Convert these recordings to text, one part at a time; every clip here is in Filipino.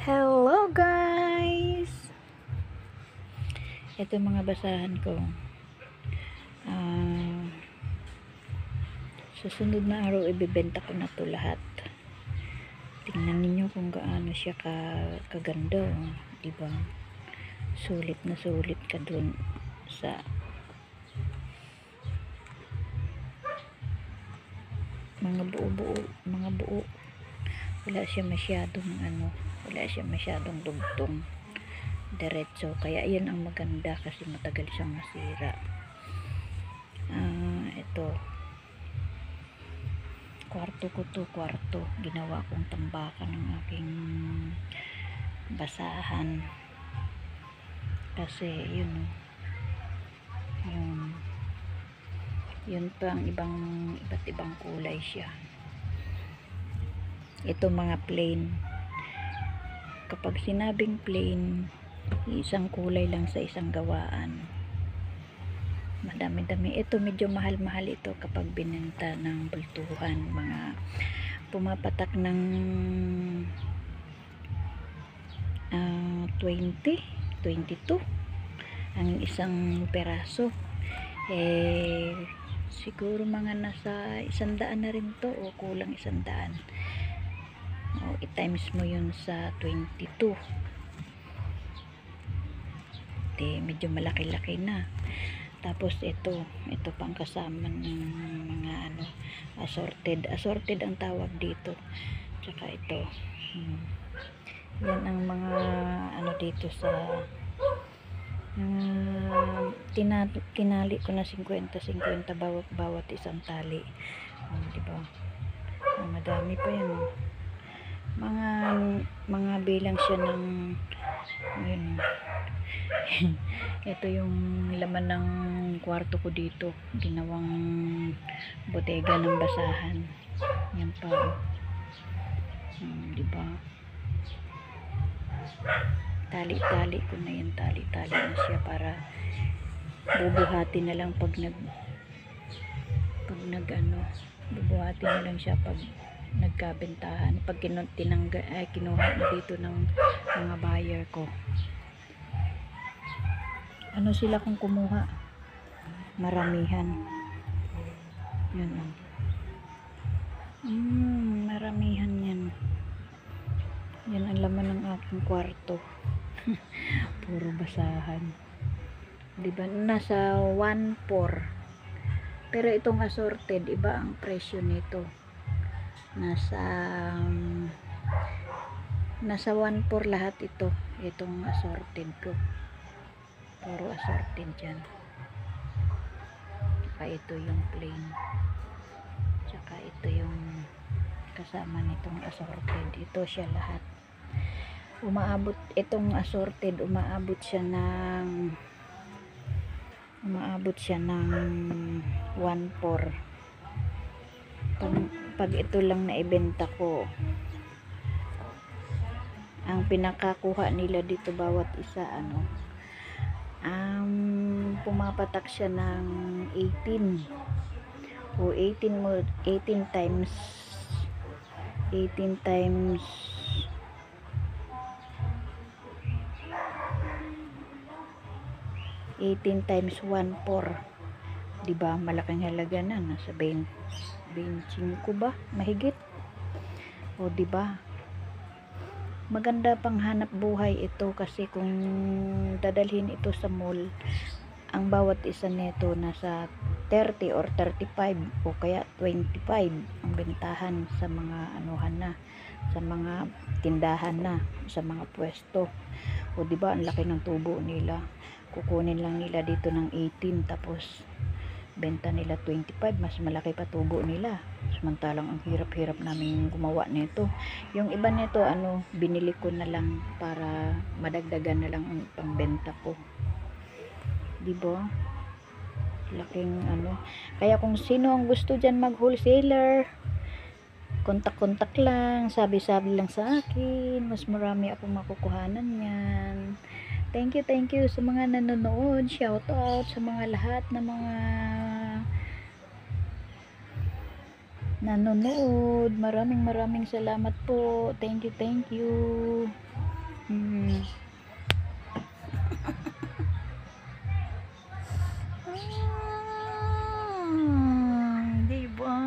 Hello guys! Ito yung mga basahan ko. Susunod na araw ibebenta ko na to lahat. Tingnan ninyo kung gaano siya kaganda. Diba? Sulit na sulit ka dun sa mga buo. Wala siya masyadong dugtong. Diretso. Kaya yan ang maganda kasi matagal siyang masira. Ito. Kwarto. Ginawa kong tambakan ng aking basahan. Kasi yun pa ang iba't ibang kulay siya. Ito mga plain. Kapag sinabing plain, isang kulay lang sa isang gawaan. Madami-dami. Ito medyo mahal-mahal ito kapag binenta ng bultuhan. Mga pumapatak ng 20, 22 ang isang peraso. Siguro mga nasa 100 na rin to o kulang 100. I-times mo yun sa 22. Medyo malaki-laki na. Tapos ito pang kasama ng mga assorted ang tawag dito. Tsaka ito. Yan ang mga dito sa tinali ko na 50 bawat isang tali. Diba? Madami pa yan. Mga bilang siya ng ito yung laman ng kwarto ko dito, ginawang bodega ng basahan. Yan pa. Diba? Tali-tali ko na yan, tali-tali na siya para bubuhati na lang pag bubuhati na lang siya pag nagkabentahan, pag kinuha na dito ng mga buyer ko. Sila kung kumuha? Maramihan. Yan o. Maramihan yan. Yan ang laman ng aking kwarto. Puro basahan. Diba? Nasa 1.4. Pero itong assorted, iba ang presyo nito. Nasa 1.4 lahat ito. Itong assorted ko. Puro assorted dyan. Tsaka ito yung plain. Tsaka ito yung kasama nitong assorted. Ito siya lahat. Itong assorted, umaabot siya ng 1.4. Pag ito lang na ibenta ko, ang pinakakuha nila dito bawat isa pumapatak siya ng 18 o 18 times 1.4, diba? Malaking halaga na, nasa 25 ba? Mahigit. O diba? Maganda pang hanap buhay ito kasi kung dadalhin ito sa mall, ang bawat isa nito nasa 30 or 35 o kaya 25 ang bentahan sa mga sa mga tindahan na, sa mga pwesto. O diba, ang laki ng tubo nila. Kukunin lang nila dito ng 18 tapos benta nila 25, mas malaki pa tubo nila. Samantalang ang hirap-hirap namin gumawa nito. Yung iba nito binili ko na lang para madagdagan na lang ang pangbenta ko. Diba? Laking Kaya kung sino ang gusto dyan mag-wholesaler, kontak-kontak lang, sabi-sabi lang sa akin. Mas marami akong makukuhanan yan. Thank you sa mga nanonood. Shout out sa mga lahat na mga nanonood. Maraming salamat po. Thank you. Hmm. Diba?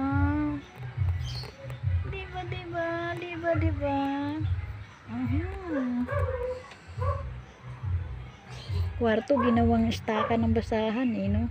Diba? Mhm. Kwarto ginawang istaka ng basahan eh, no?